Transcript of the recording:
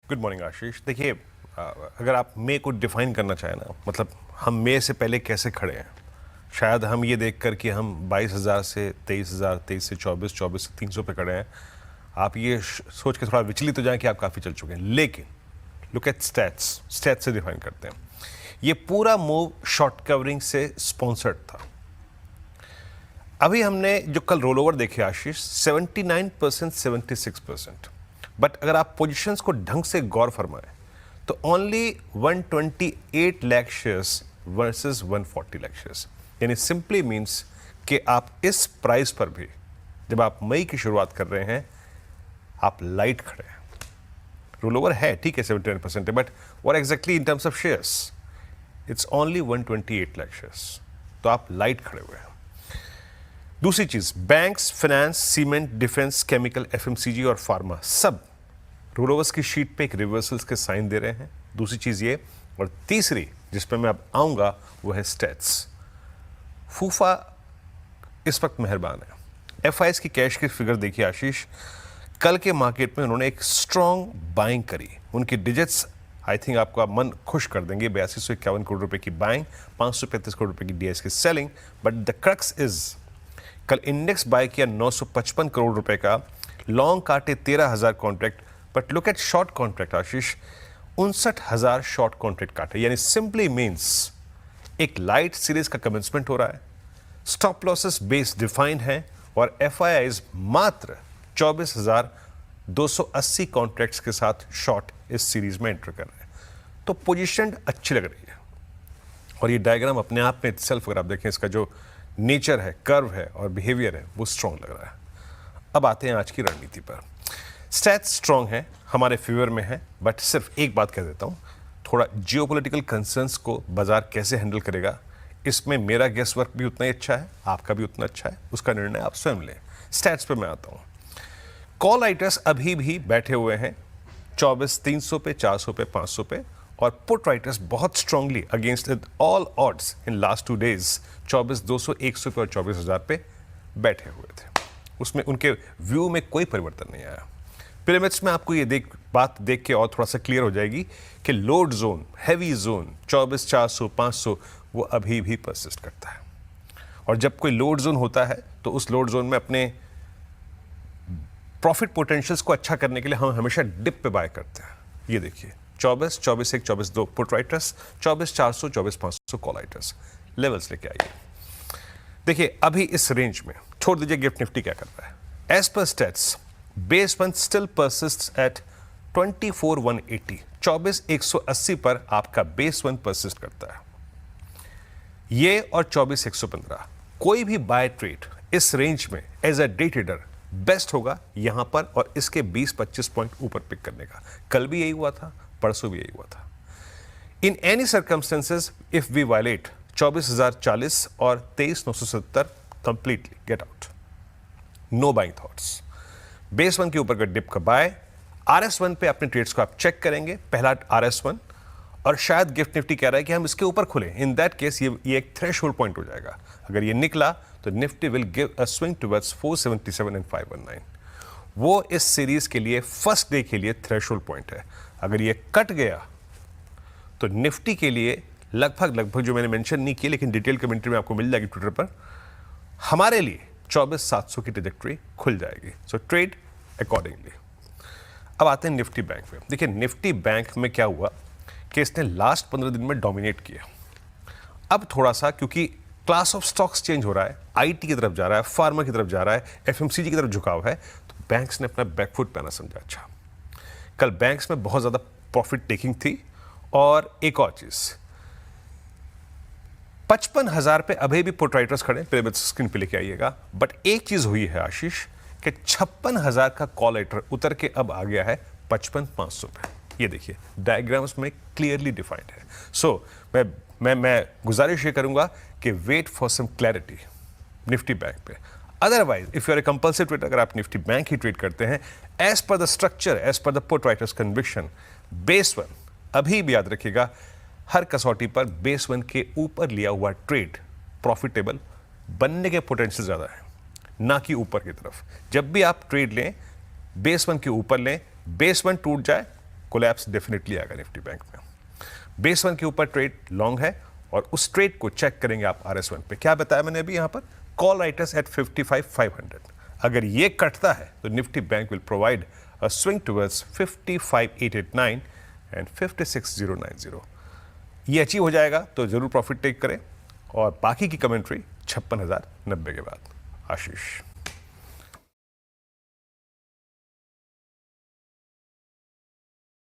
Good morning आशीष। देखिए, अगर आप मे को डिफाइन करना चाहें ना, मतलब हम मे से पहले कैसे खड़े हैं, शायद हम ये देखकर कि हम 22,000 से 23,000, 23 से 24, 24 से 300 पे खड़े हैं, आप ये सोच के थोड़ा विचलित हो जाएं कि आप काफ़ी चल चुके हैं। लेकिन लुक एट स्टैट्स, स्टैट्स से डिफाइन करते हैं। ये पूरा मूव शॉर्ट कवरिंग से स्पॉन्सर्ड था। अभी हमने जो कल रोल ओवर देखे आशीष, 79%, 76%। बट अगर आप पोजीशंस को ढंग से गौर फरमाएं तो only 128 lakh shares versus 140 lakh shares, यानी सिंपली मीन्स कि आप इस प्राइस पर भी जब आप मई की शुरुआत कर रहे हैं, आप लाइट खड़े हैं। रोल ओवर है, ठीक है, 79% है, but what exactly in terms of shares, it's only 128 lakh shares. तो आप लाइट खड़े हुए हैं। दूसरी चीज, banks, finance, cement, defence, chemical, FMCG और फार्मा सब रोल ओवर्स की शीट पे एक रिवर्सल्स के साइन दे रहे हैं। दूसरी चीज ये, और तीसरी जिस पे मैं अब आऊंगा वो है स्टैट्स। फूफा इस वक्त मेहरबान है। एफआईएस की कैश की फिगर देखिए आशीष, कल के मार्केट में उन्होंने एक स्ट्रॉन्ग बाइंग करी। उनकी डिजिट्स आई थिंक आपका मन खुश कर देंगे। 8251 करोड़ रुपए की बाइंग, 535 करोड़ रुपए की डीएस की selling. But the crux is, कल इंडेक्स बाय किया 955 करोड़ रुपए का, लॉन्ग काटे 13,000 contract, but look at short contract Ashish, 59,000 short contract काटे। यानी सिंपली मीन्स एक लाइट सीरीज का कमेंसमेंट हो रहा है, स्टॉप लॉसेस बेस डिफाइंड है, और एफआईआईज मात्र 24,280 कॉन्ट्रैक्ट्स के साथ शॉर्ट इस सीरीज में एंटर कर रहे हैं। तो पोजीशन अच्छी लग रही है। और ये डायग्राम अपने आप में इटसेल्फ अगर आप देखें, इसका जो नेचर है, कर्व है और बिहेवियर है, वो स्ट्रॉन्ग लग रहा है। अब आते हैं आज की रणनीति पर। स्टैट्स स्ट्रॉन्ग है, हमारे फेवर में है, बट सिर्फ एक बात कह देता हूं, थोड़ा जियोपॉलिटिकल कंसर्न्स को बाजार कैसे हैंडल करेगा, इसमें मेरा गेस वर्क भी उतना ही अच्छा है, आपका भी उतना अच्छा है, उसका निर्णय आप स्वयं लें। स्टैट्स पे मैं आता हूं। कॉल राइटर्स अभी भी बैठे हुए हैं 24,300 पे, 400 पे, 500 पे, और पुट राइटर्स बहुत strongly against all odds in last 2 days 24,200, 100 पे और 24,000 पे बैठे हुए थे। उसमें उनके व्यू में कोई परिवर्तन नहीं आया। पिरामिड्स में आपको ये बात देख के और थोड़ा सा क्लियर हो जाएगी कि लोड जोन, हैवी जोन 24,400, 500 वो अभी भी परसिस्ट करता है। और जब कोई लोड जोन होता है तो उस लोड जोन में अपने प्रॉफिट पोटेंशियल्स को अच्छा करने के लिए हम हमेशा डिप पे बाय करते हैं। ये देखिए 24, 24,1, 24,2 put writers, 24,400, 24,500 call writers, levels लेके आइए। देखिए अभी इस रेंज में, छोड़ दीजिए गिफ्ट निफ्टी क्या कर रहा है। As per stats, base one still persist at 24,180, 24,180 पर आपका बेस वन परसिस्ट करता है। ये और 24,115, कोई भी बाय ट्रेड इस रेंज में as a day trader best होगा यहां पर, और इसके 20-25 पॉइंट ऊपर पिक करने का। कल भी यही हुआ था, परसों भी यही हुआ था। In any circumstances if we violate 24,040 और 23,970, completely get out, no buying thoughts. Base one के ऊपर का डिप का बाय, RS1 पे अपने ट्रेड्स को आप चेक करेंगे, पहला RS1, और शायद गिफ्ट निफ्टी कह रहा है कि हम इसके ऊपर खुले। इन दैट केस ये एक थ्रेशोल्ड पॉइंट हो जाएगा। अगर ये निकला तो Nifty will give a swing towards 477 and 519। वो इस सीरीज के लिए फर्स्ट डे के लिए थ्रेशोल्ड पॉइंट है। अगर ये कट गया तो निफ्टी के लिए लगभग जो मैंने मेंशन नहीं किया, लेकिन डिटेल कमेंट्री में आपको मिल जाएगी ट्विटर पर, हमारे लिए 24,700 की ट्रैजेक्टरी खुल जाएगी। So trade accordingly. अब आते हैं निफ्टी बैंक में। देखिए निफ्टी बैंक में क्या हुआ कि इसने लास्ट 15 दिन में डोमिनेट किया। अब थोड़ा सा, क्योंकि क्लास ऑफ स्टॉक्स चेंज हो रहा है, आईटी की तरफ जा रहा है, फार्मा की तरफ जा रहा है, एफएमसीजी की तरफ झुकाव है, तो बैंक्स ने अपना बैकफुट पे आना समझा। अच्छा, कल बैंक्स में बहुत ज्यादा प्रॉफिट टेकिंग थी। और एक और चीज, 55,000 पे अभी भी पुट राइटर्स खड़े, पिरामिड स्क्रीन पे लेके आइएगा। बट एक चीज हुई है आशीष कि 56,000 का कॉल राइटर उतर के अब आ गया है 55,500 पे। ये देखिए डायग्राम्स में क्लियरली डिफाइंड है। सो मैं गुजारिश ये करूंगा कि wait for some clarity Nifty bank पे। Otherwise if you are a compulsive trader, अगर आप निफ्टी बैंक ही ट्रेड करते हैं, as per the structure, as per the put writers conviction, base one अभी भी याद रखिएगा, हर कसौटी पर बेस वन के ऊपर लिया हुआ ट्रेड प्रॉफिटेबल बनने के पोटेंशियल ज्यादा है, ना कि ऊपर की तरफ। जब भी आप ट्रेड लें, बेस वन के ऊपर लें, बेस वन टूट जाए कोलैप्स डेफिनेटली आएगा निफ्टी बैंक में। बेस 1 के ऊपर ट्रेड लॉन्ग है और उस ट्रेड को चेक करेंगे आप RS1 पे। क्या बताया मैंने अभी यहाँ पर? Call writers at 55,500। अगर ये कटता है तो Nifty bank will provide a swing towards 55,889 and 56,090। ये अचीव हो जाएगा तो जरूर प्रॉफिट टेक करें। और बाकी की कमेंट्री 56,090 के बाद। आशीष।